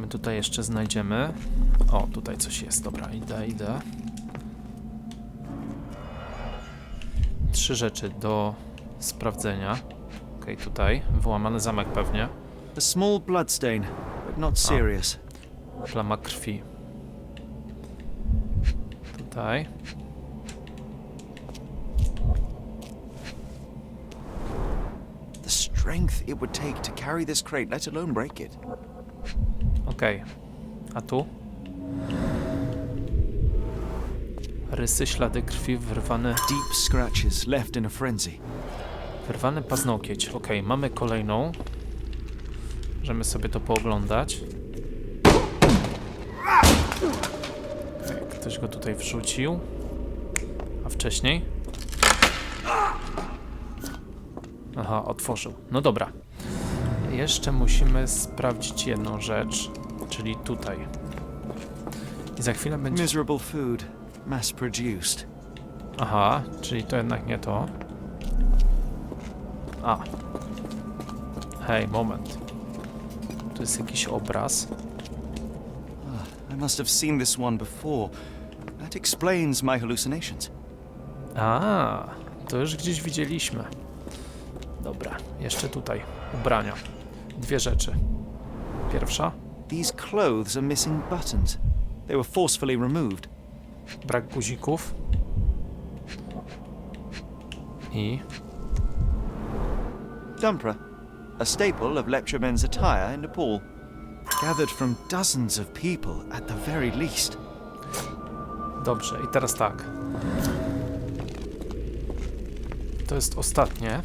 my tutaj jeszcze znajdziemy? O, tutaj coś jest. Dobra, idę. 3 rzeczy do sprawdzenia. Okej, tutaj. Wyłamany zamek pewnie. A small bloodstain, but not serious. Plama krwi. Tutaj. The strength it would take to carry this crate, let alone break it. Okej. A tu? Rysy, ślady krwi, Deep scratches left in a frenzy. wyrwany paznokieć. Okej, mamy kolejną. Możemy sobie to pooglądać. Ktoś go tutaj wrzucił. A wcześniej? Aha, otworzył. No dobra. Jeszcze musimy sprawdzić jedną rzecz, czyli tutaj. I za chwilę będzie... Miserable food, mass produced. Aha, czyli to jednak nie to. A. Hej, moment. Tu jest jakiś obraz. I must have seen this one before. That explains my hallucinations. A, to już gdzieś widzieliśmy. Dobra, jeszcze tutaj. Ubrania. 2 rzeczy. Pierwsza. These clothes are missing buttons. They were forcefully removed. Brak guzików. I... Dumpra, a staple of lecturemen's attire in Nepal. Gathered from dozens of people at the very least. Dobrze, i teraz tak. To jest ostatnie.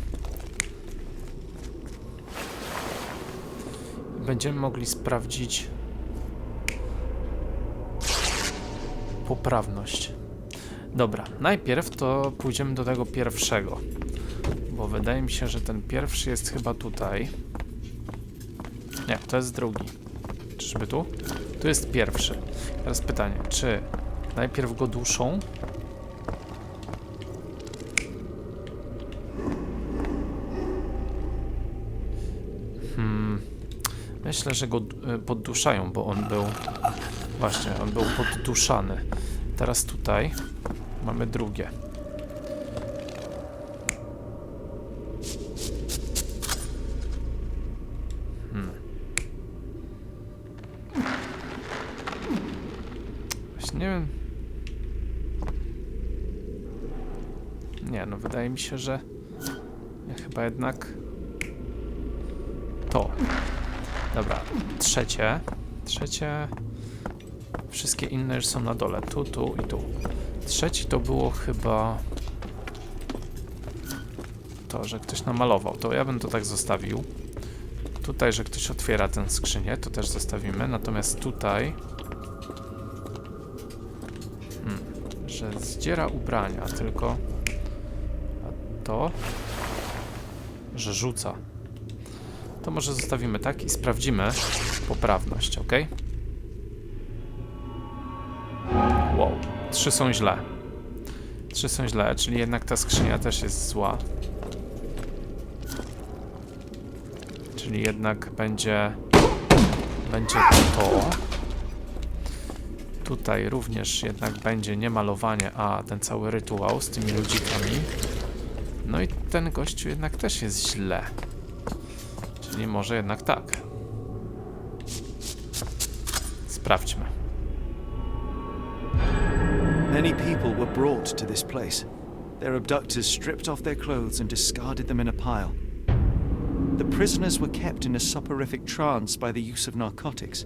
Będziemy mogli sprawdzić poprawność. Dobra, najpierw to pójdziemy do tego pierwszego. Bo wydaje mi się, że ten pierwszy jest chyba tutaj. Nie, to jest drugi. Czyżby tu? Tu jest pierwszy. Teraz pytanie, czy najpierw go duszą? Myślę, że go podduszają, bo on był... Właśnie, on był podduszany. Teraz tutaj mamy drugie. Właśnie nie wiem... Nie, no wydaje mi się, że... Chyba jednak... To. Dobra, trzecie. Wszystkie inne już są na dole. Tu i tu. Trzeci to było chyba... To, że ktoś namalował. To ja bym to tak zostawił. Tutaj, że ktoś otwiera tę skrzynię, to też zostawimy. Natomiast tutaj... że zdziera ubrania, tylko... A to... że rzuca. To może zostawimy tak i sprawdzimy poprawność, ok? Wow, 3 są źle. 3 są źle, czyli jednak ta skrzynia też jest zła. Czyli jednak będzie to. Tutaj również jednak będzie nie malowanie, a ten cały rytuał z tymi ludzikami. No i ten gościu jednak też jest źle. Czyli może jednak tak. Sprawdźmy. Many people were brought to this place. Their abductors stripped off their clothes and discarded them in a pile. The prisoners were kept in a soporific trance by the use of narcotics.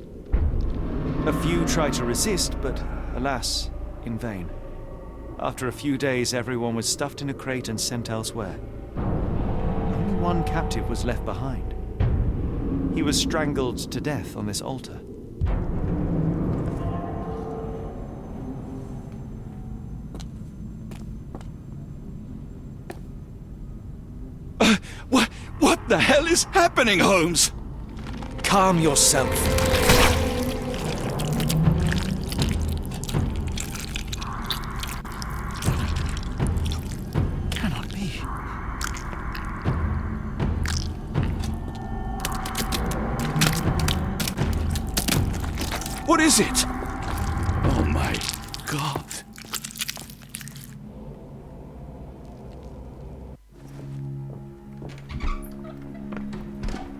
A few tried to resist, but alas, in vain. After a few days, everyone was stuffed in a crate and sent elsewhere. Only one captive was left behind. He was strangled to death on this altar. What the hell is happening, Holmes? Calm yourself. Cannot be. What is it? Oh my God.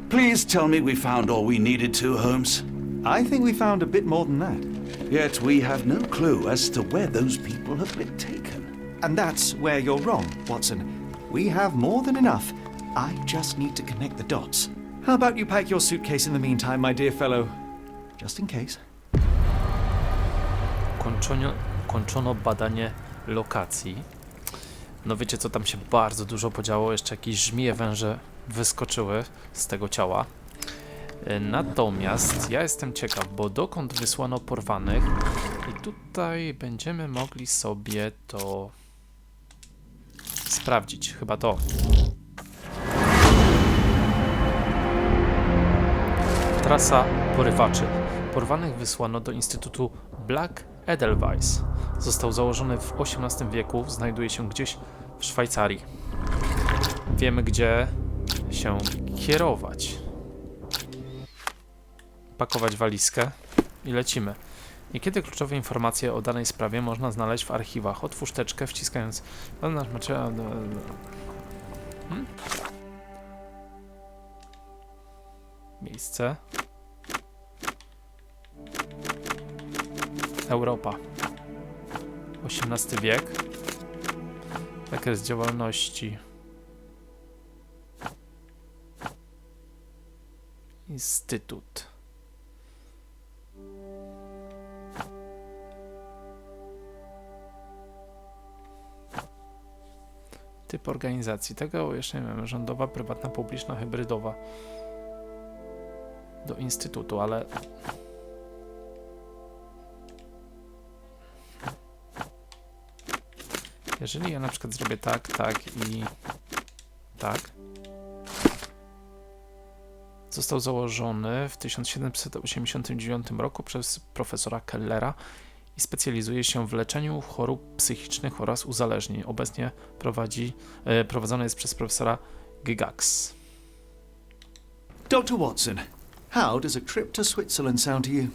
Please tell me we found all we needed to, Holmes. I think we found a bit more than that. Yet we have no clue as to where those people have been taken. And that's where you're wrong, Watson. We have more than enough. I just need to connect the dots. How about you pack your suitcase in the meantime, my dear fellow? Just in case. Kończono badanie lokacji. No wiecie co, tam się bardzo dużo podziało. Jeszcze jakieś żmije węże wyskoczyły z tego ciała. Natomiast ja jestem ciekaw, bo dokąd wysłano porwanych i tutaj będziemy mogli sobie to sprawdzić. Chyba to. Trasa porywaczy. Porwanych wysłano do Instytutu Black Edelweiss. Został założony w XVIII wieku, znajduje się gdzieś w Szwajcarii. Wiemy, gdzie się kierować. Pakować walizkę i lecimy. Niekiedy kluczowe informacje o danej sprawie można znaleźć w archiwach. Otwórz teczkę, wciskając nasz materiał. Miejsce. Europa. XVIII wiek. Zakres działalności. Instytut. Typ organizacji. Tego jeszcze nie wiem. Rządowa, prywatna, publiczna, hybrydowa. Do Instytutu, ale... Jeżeli ja na przykład zrobię tak, tak i tak. Został założony w 1789 roku przez profesora Kellera i specjalizuje się w leczeniu chorób psychicznych oraz uzależnień. Obecnie prowadzony jest przez profesora Gygax. Dr. Watson, how does a trip to Switzerland sound to you?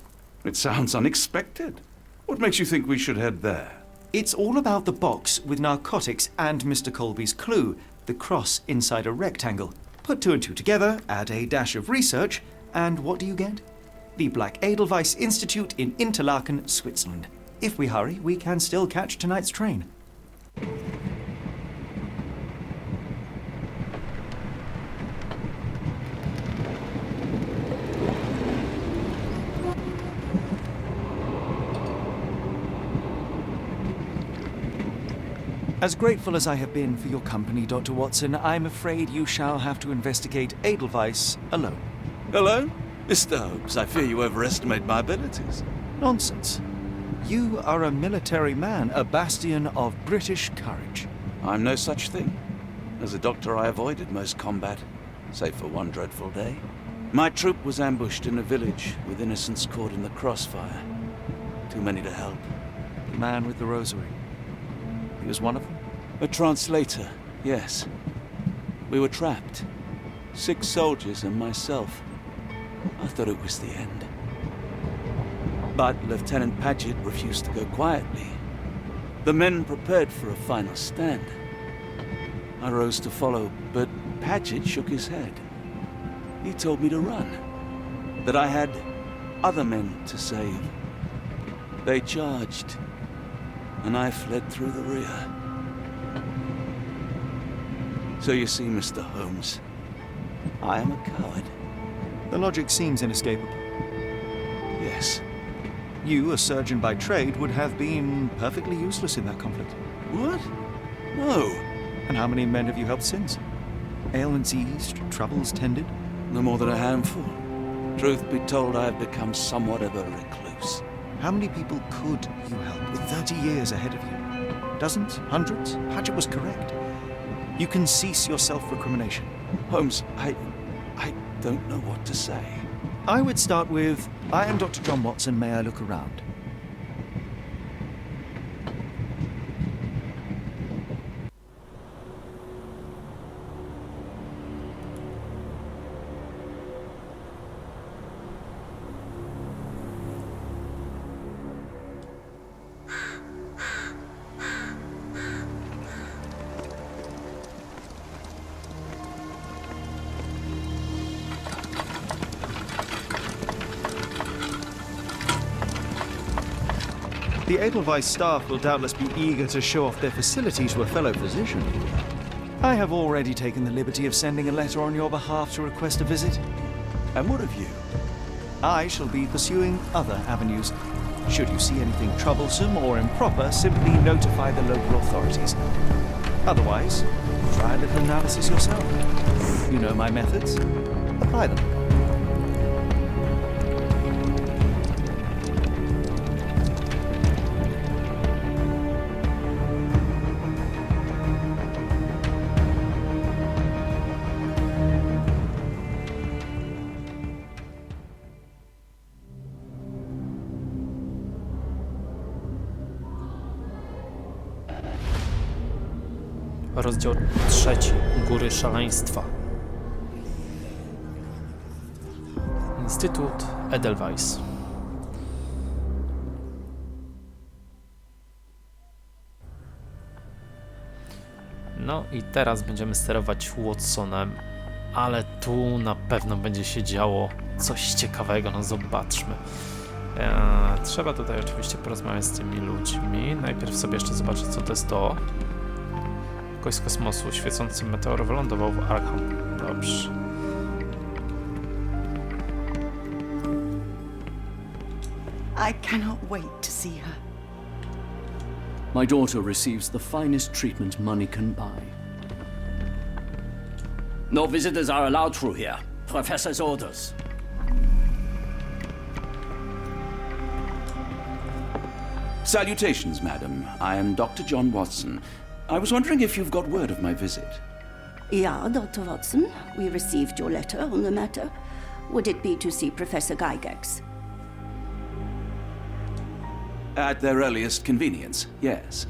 It sounds unexpected. What makes you think we should head there? It's all about the box with narcotics and Mr. Colby's clue, the cross inside a rectangle. Put two and two together, add a dash of research, and what do you get? The Black Edelweiss Institute in Interlaken, Switzerland. If we hurry, we can still catch tonight's train. As grateful as I have been for your company, Dr. Watson, I'm afraid you shall have to investigate Edelweiss alone. Hello? Mr. Holmes, I fear you overestimate my abilities. Nonsense. You are a military man, a bastion of British courage. I'm no such thing. As a doctor, I avoided most combat, save for one dreadful day. My troop was ambushed in a village with innocents caught in the crossfire. Too many to help. The man with the rosary. He was one of them? A translator, yes. We were trapped. 6 soldiers and myself. I thought it was the end. But Lieutenant Paget refused to go quietly. The men prepared for a final stand. I rose to follow, but Paget shook his head. He told me to run. That I had other men to save. They charged, and I fled through the rear. So you see, Mr. Holmes, I am a coward. The logic seems inescapable. Yes. You, a surgeon by trade, would have been perfectly useless in that conflict. What? No. And how many men have you helped since? Ailments eased, troubles tended? No more than a handful. Truth be told, I have become somewhat of a recluse. How many people could you help with 30 years ahead of you? Dozens? Hundreds? Paget was correct. You can cease your self-recrimination. Holmes, I don't know what to say. I would start with, I am Dr. John Watson, may I look around? The Edelweiss staff will doubtless be eager to show off their facility to a fellow physician. I have already taken the liberty of sending a letter on your behalf to request a visit. And what of you? I shall be pursuing other avenues. Should you see anything troublesome or improper, simply notify the local authorities. Otherwise, try a little analysis yourself. You know my methods. Apply them. Rozdział 3. Góry szaleństwa. Instytut Edelweiss. No i teraz będziemy sterować Watsonem, ale tu na pewno będzie się działo coś ciekawego, no zobaczmy. Trzeba tutaj oczywiście porozmawiać z tymi ludźmi. Najpierw sobie jeszcze zobaczę, co to jest to. Kość z kosmosu. Świecący meteor wylądował w Arkham. Dobrze. I cannot wait to see her. My daughter receives the finest treatment money can buy. No visitors are allowed through here. Professor's orders. Salutations, madam. I am Dr. John Watson. I was wondering if you've got word of my visit. Yeah, Dr. Watson. We received your letter on the matter. Would it be to see Professor Gygax? At their earliest convenience, yes.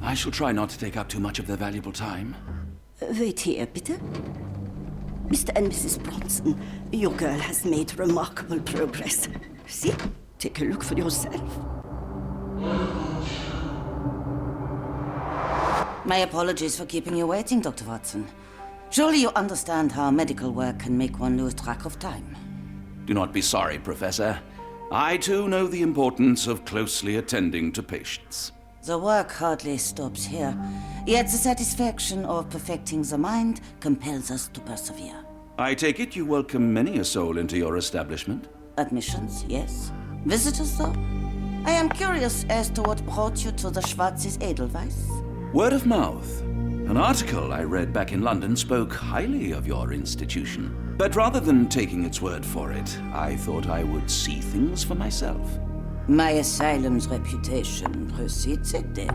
I shall try not to take up too much of their valuable time. Wait here, bitte. Mr. and Mrs. Bronson, your girl has made remarkable progress. See? Take a look for yourself. My apologies for keeping you waiting, Dr. Watson. Surely you understand how medical work can make one lose track of time. Do not be sorry, Professor. I too know the importance of closely attending to patients. The work hardly stops here, yet the satisfaction of perfecting the mind compels us to persevere. I take it you welcome many a soul into your establishment? Admissions, yes. Visitors, though? I am curious as to what brought you to the Schwarzes Edelweiss. Word of mouth. An article I read back in London spoke highly of your institution. But rather than taking its word for it, I thought I would see things for myself. My asylum's reputation precedes it, then.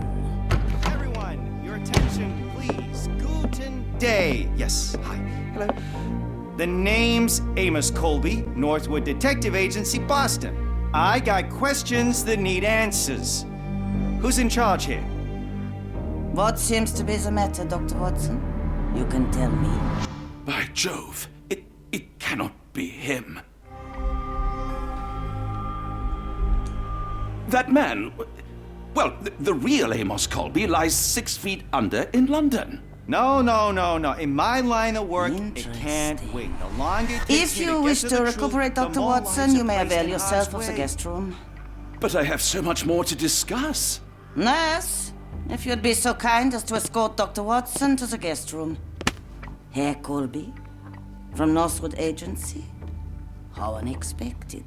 Everyone, your attention, please. Guten Day. Yes, hi. Hello. The name's Amos Colby, Northwood Detective Agency, Boston. I got questions that need answers. Who's in charge here? What seems to be the matter, Dr. Watson? You can tell me. By Jove, it cannot be him. That man, well, the real Amos Colby lies 6 feet under in London. No. In my line of work, it can't wait. The longer it takes If me you to wish get to the recuperate, truth, the Dr. more Watson, lives you are may placed avail in yourself harm's of the way. guest room. But I have so much more to discuss. Nurse, if you'd be so kind as to escort Dr. Watson to the guest room. Herr Colby, from Northwood Agency. How unexpected.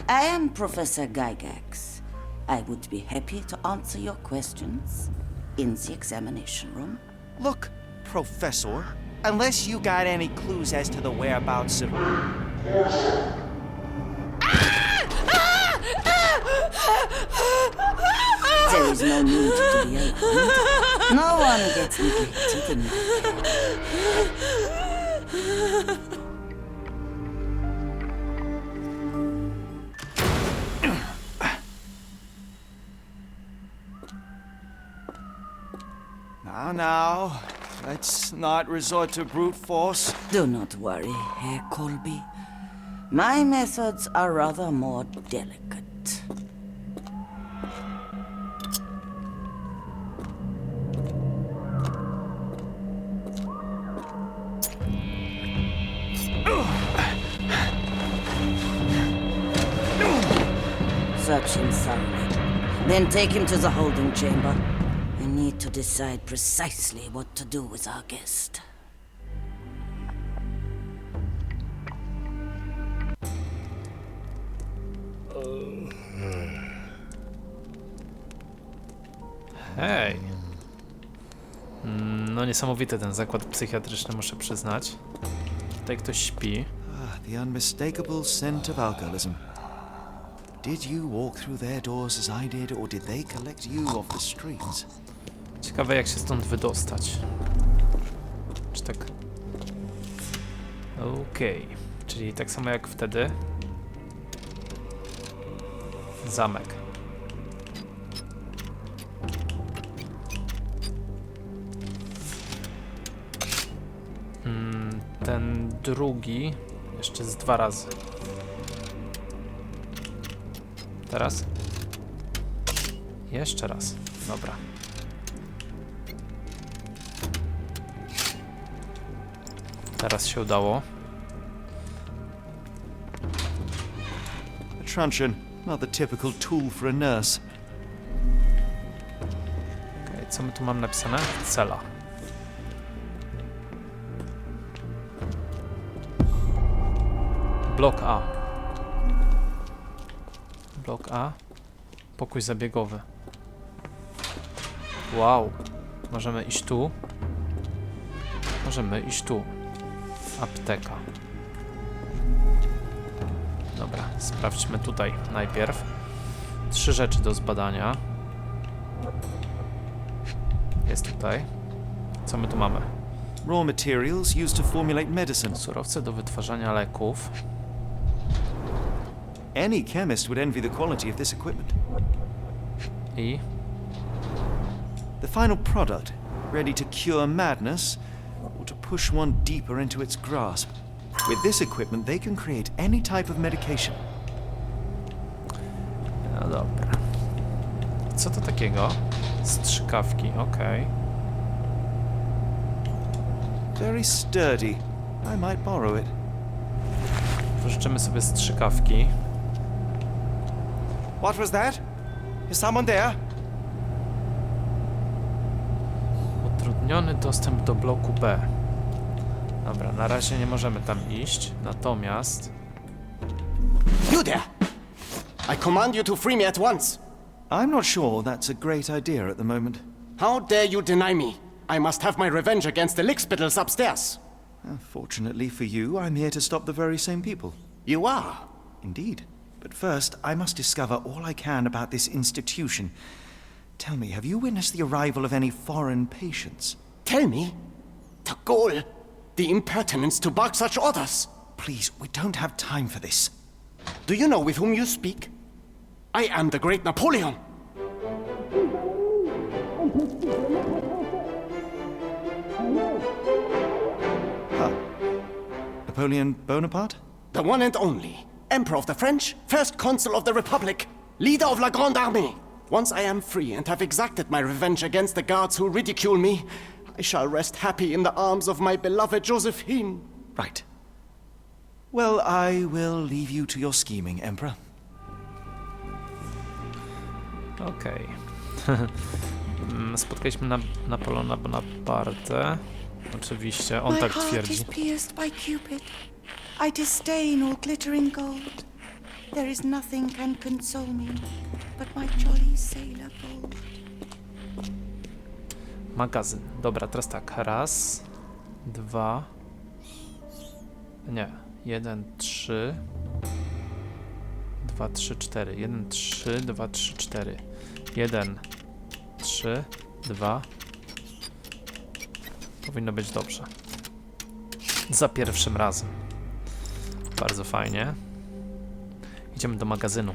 I am Professor Gygax. I would be happy to answer your questions in the examination room. Look, Professor, unless you got any clues as to the whereabouts of... There is no need to be alarmed. No one gets neglected in my care. Now, let's not resort to brute force. Do not worry, Herr Colby. My methods are rather more delicate. Search him thoroughly. Then take him to the holding chamber. I need to decide precisely what to do with our guest. Hej. No niesamowity ten zakład psychiatryczny, muszę przyznać. Tutaj ktoś śpi. The unmistakable scent of alcoholism. Did you walk through their doors as I did, or did they collect you off the streets? Ciekawe jak się stąd wydostać. Czy tak... Okej. Czyli tak samo jak wtedy. Zamek. Ten drugi jeszcze z 2 razy. Teraz? Jeszcze raz. Dobra. Teraz się udało. A truncheon, not the typical tool for a nurse. Okay, co my tu mam napisane? Cela. Blok A. Blok A. Pokój zabiegowy. Wow. Możemy iść tu. Możemy iść tu. Apteka. Dobra, sprawdźmy tutaj najpierw. 3 rzeczy do zbadania. Jest tutaj. Co my tu mamy? Raw materials used to formulate medicine. Surowce do wytwarzania leków. Any chemist would envy the quality of this equipment. I The final product, ready to cure madness, or to push one deeper into its grasp. With this equipment, they can create any type of medication. no dobra. Co to takiego? Strzykawki, okej. Very sturdy. I might borrow it. Pożyczymy sobie strzykawki. What was that? Is someone there? Utrudniony dostęp do bloku B. Dobra, na razie nie możemy tam iść, natomiast... You there! I command you to free me at once. I'm not sure that's a great idea at the moment. How dare you deny me? I must have my revenge against the lickspittles upstairs. Fortunately for you, I'm here to stop the very same people. You are? Indeed. But first, I must discover all I can about this institution. Tell me, have you witnessed the arrival of any foreign patients? Tell me. The ghoul. The impertinence to bark such orders. Please, we don't have time for this. Do you know with whom you speak? I am the great Napoleon. Napoleon Bonaparte? The one and only. Emperor of the French, First Consul of the Republic, leader of La Grande Armée. Once I am free and have exacted my revenge against the guards who ridicule me, I shall rest happy in the arms of my beloved Josephine. Right. Well, I will leave you to your scheming, Emperor. Okej. Spotkaliśmy Napoleona Bonaparte. Oczywiście, on My tak heart twierdzi. is pierced by Cupid. I disdain all glittering gold. There is nothing can console me but my jolly sailor bold. Magazyn. Dobra, teraz tak. Raz, dwa... Nie. 1, 3... 2, 3, 4. 1, 3, 2, 3, 4. 1, 3, 2... Powinno być dobrze. Za pierwszym razem. Bardzo fajnie. Idziemy do magazynu.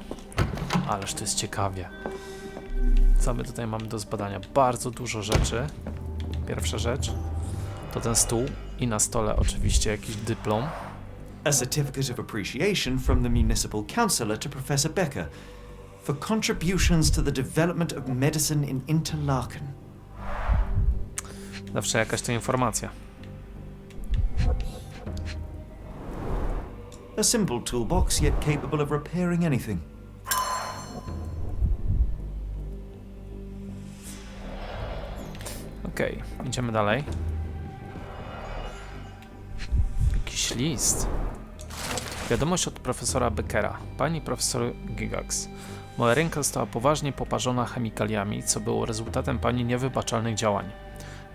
Ależ to jest ciekawie. Co my tutaj mamy do zbadania? Bardzo dużo rzeczy. Pierwsza rzecz to ten stół i na stole oczywiście jakiś dyplom. A certificate of appreciation from the municipal councillor to Professor Becker for contributions to the development of medicine in Interlaken. Zawsze jakaś to informacja. A simple toolbox, yet capable of repairing anything. Okej, idziemy dalej. Jakiś list. Wiadomość od profesora Beckera. Pani profesor Gigax. Moja ręka została poważnie poparzona chemikaliami, co było rezultatem pani niewybaczalnych działań.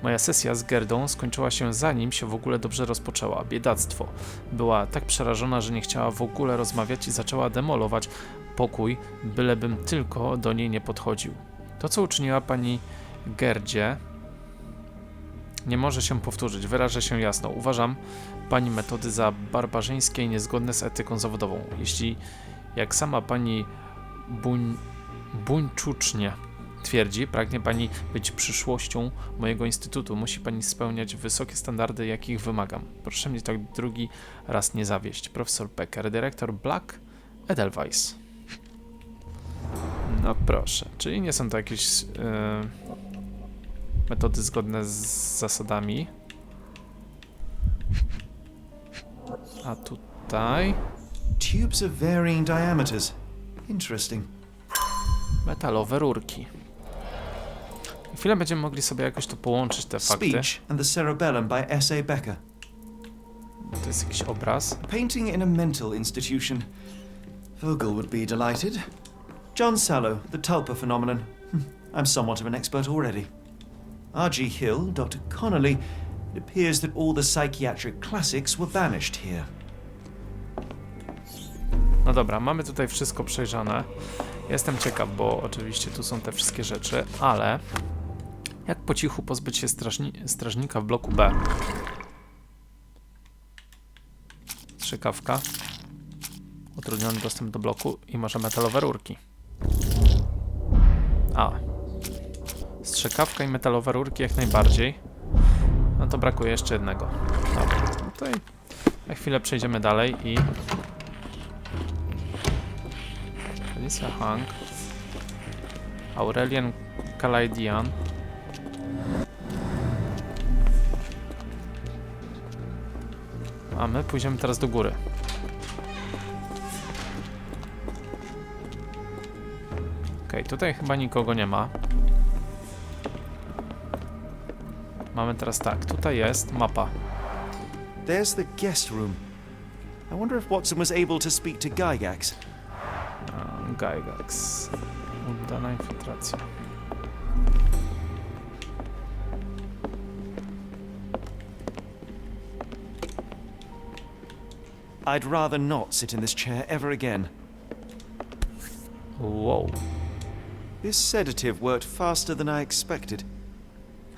Moja sesja z Gerdą skończyła się zanim się w ogóle dobrze rozpoczęła. Biedactwo. Była tak przerażona, że nie chciała w ogóle rozmawiać i zaczęła demolować pokój, bylebym tylko do niej nie podchodził. To, co uczyniła pani Gerdzie, nie może się powtórzyć. Wyrażę się jasno. Uważam pani metody za barbarzyńskie i niezgodne z etyką zawodową. Jeśli, jak sama pani buńczucznie twierdzi, pragnie pani być przyszłością mojego instytutu, musi pani spełniać wysokie standardy, jakich wymagam. Proszę mnie tak drugi raz nie zawieść. Profesor Becker, dyrektor Black, Edelweiss. No proszę, czyli nie są to jakieś metody zgodne z zasadami. A tutaj Tubes of varying diameters. Interesting. metalowe rurki. Chwilę będziemy mogli sobie jakoś to połączyć, te fakty. Speech and the Cerebellum by S.A. Becker. To jest jakiś obraz. Painting in a mental institution. Vogel would be delighted. John Sallow, the tulpa phenomenon. I'm somewhat of an expert already. R.G. Hill, Dr. Connolly. It appears that all the psychiatric classics were banished here. No dobra, mamy tutaj wszystko przejrzane. Jestem ciekaw, bo oczywiście tu są te wszystkie rzeczy, ale jak po cichu pozbyć się strażnika w bloku B? Strzykawka. Utrudniony dostęp do bloku i może metalowe rurki. A. Strzykawka i metalowe rurki jak najbardziej. No to brakuje jeszcze jednego. Dobra, no to na chwilę przejdziemy dalej i... Felicia Hank. Aurelian Kalaidian. A my pójdziemy teraz do góry. Okej, tutaj chyba nikogo nie ma. Mamy teraz tak, tutaj jest mapa. There's the guest room. I wonder if Watson was able to speak to Gygax. Gygax. Udana infiltracja. I'd rather not sit in this chair ever again. Wow. This sedative worked faster than I expected.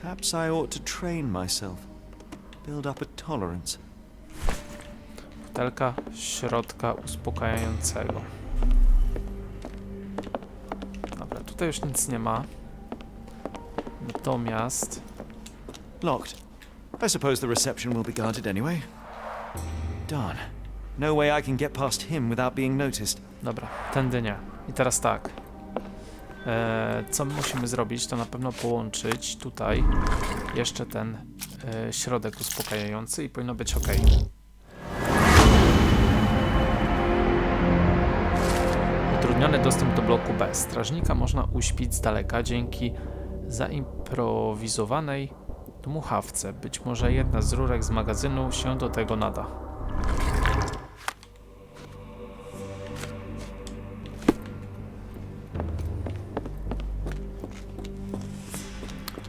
Perhaps I ought to train myself. Build up a tolerance. Butelka środka uspokajającego. Dobra, tutaj już nic nie ma. Natomiast... Locked. I suppose the reception will be guarded anyway. Darn. No way I can get past him without being noticed. Dobra, tędy nie. I teraz tak. Co musimy zrobić, to na pewno połączyć tutaj jeszcze ten środek uspokajający i powinno być ok. Utrudniony dostęp do bloku B. Strażnika można uśpić z daleka dzięki zaimprowizowanej dmuchawce. Być może jedna z rurek z magazynu się do tego nada.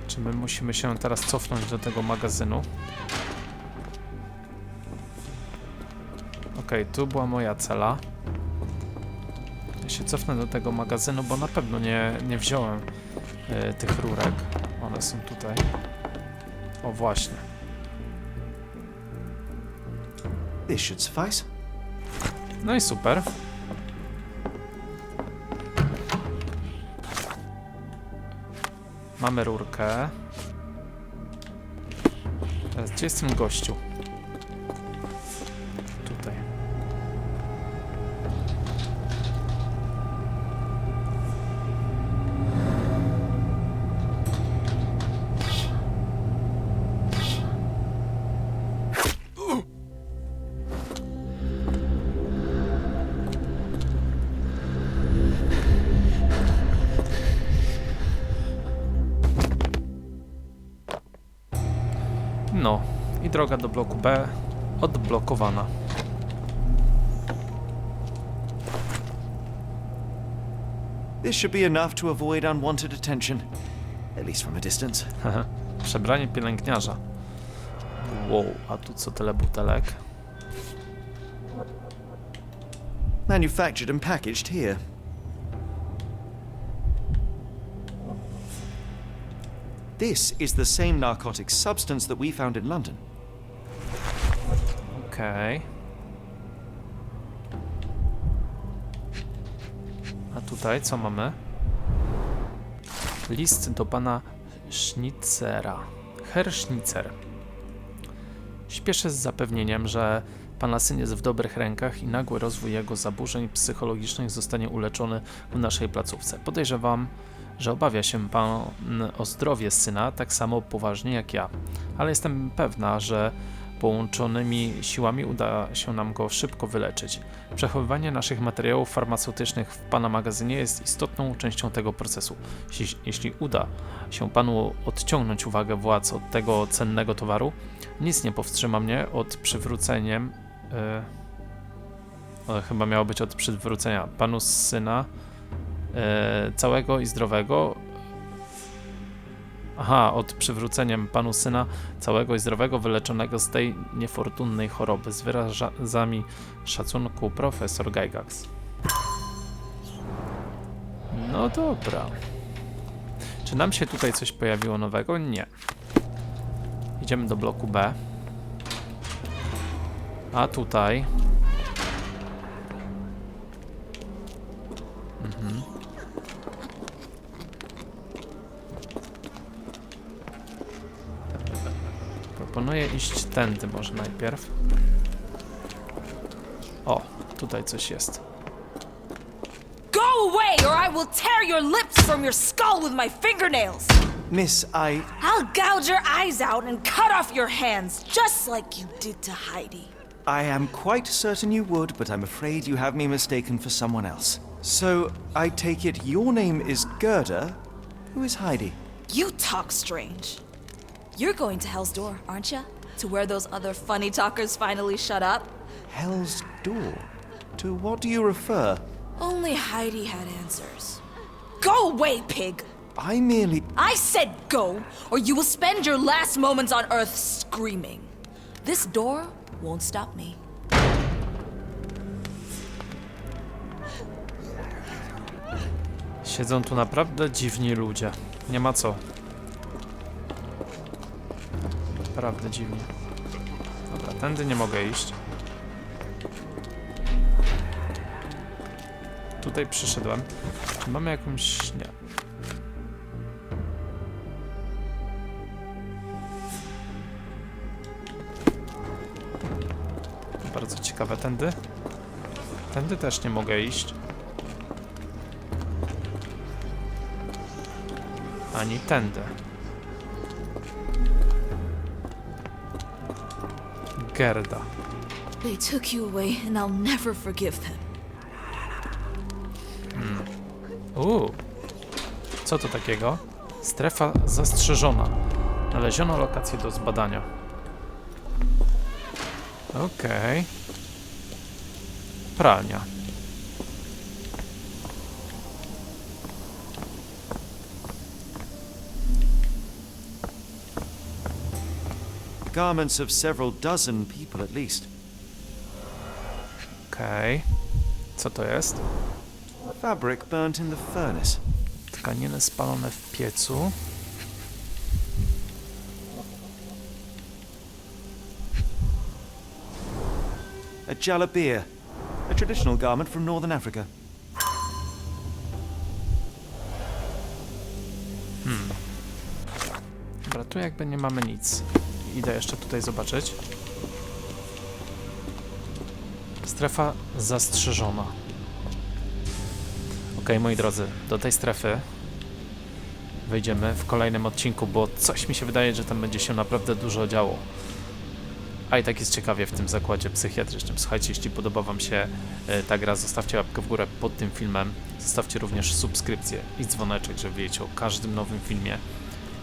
Czy my musimy się teraz cofnąć do tego magazynu? Okej, tu była moja cela. Ja się cofnę do tego magazynu, bo na pewno nie wziąłem tych rurek. One są tutaj. O, właśnie. This should suffice. No i super. Mamy rurkę. Teraz gdzie jest ten gościu? Tutaj. No, i droga do bloku B odblokowana. This should be enough to avoid unwanted attention, at least from a distance. Przebranie pielęgniarza. Wow, a tu co tyle butelek? Manufactured and packaged here. This is the same narcotic substance that we found in London. Okej. A tutaj co mamy? List do pana Schnitzera. Herr Schnitzer. Śpieszę z zapewnieniem, że pana syn jest w dobrych rękach i nagły rozwój jego zaburzeń psychologicznych zostanie uleczony w naszej placówce. Podejrzewam, że obawia się pan o zdrowie syna tak samo poważnie jak ja, ale jestem pewna, że połączonymi siłami uda się nam go szybko wyleczyć. Przechowywanie naszych materiałów farmaceutycznych w pana magazynie jest istotną częścią tego procesu. Jeśli uda się panu odciągnąć uwagę władz od tego cennego towaru, nic nie powstrzyma mnie od przywróceniem chyba miało być od przywrócenia panu syna całego i zdrowego. Aha, od przywróceniem panu syna całego i zdrowego, wyleczonego z tej niefortunnej choroby. Z wyrazami szacunku, profesor Gygax. No dobra. Czy nam się tutaj coś pojawiło nowego? Nie. Idziemy do bloku B. A tutaj... Proponuję iść tędy może najpierw. O, tutaj coś jest. Go away or I will tear your lips from your skull with my fingernails! Miss, I'll gouge your eyes out and cut off your hands, just like you did to Heidi. I am quite certain you would, but I'm afraid you have me mistaken for someone else. So, I take it your name is Gerda? Who is Heidi? You talk strange. You're going to Hell's Door, aren't you? To where those other funny talkers finally shut up? Hell's Door? To what do you refer? Only Heidi had answers. Go away, pig! I merely... I said go, or you will spend your last moments on Earth screaming. This door won't stop me. Siedzą tu naprawdę dziwni ludzie. Nie ma co. Naprawdę dziwnie. Dobra, tędy nie mogę iść. Tutaj przyszedłem. Czy mamy jakąś... Nie. Bardzo ciekawe. Tędy? Tędy też nie mogę iść. Ani tędy. Gerda. They took you away and I'll never forgive them. Co to takiego? Strefa zastrzeżona. Znaleziono lokację do zbadania. Okej. Pralnia. Garments of several dozen people at least. Okej. Co to jest? Fabric burnt in the furnace. Tkaniny spalone w piecu. A jalabia, a traditional garment from northern Africa. Dobra, tu jakby nie mamy nic. Idę jeszcze tutaj zobaczyć. Strefa zastrzeżona. Okej, moi drodzy, do tej strefy wejdziemy w kolejnym odcinku, bo coś mi się wydaje, że tam będzie się naprawdę dużo działo. A i tak jest ciekawie w tym zakładzie psychiatrycznym. Słuchajcie, jeśli podoba wam się ta gra, zostawcie łapkę w górę pod tym filmem. Zostawcie również subskrypcję i dzwoneczek, żeby wiedzieć o każdym nowym filmie.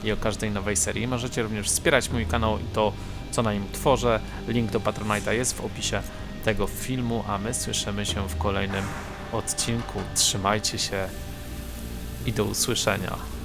i o każdej nowej serii. Możecie również wspierać mój kanał i to, co na nim tworzę. Link do Patronite'a jest w opisie tego filmu, a my słyszymy się w kolejnym odcinku. Trzymajcie się i do usłyszenia.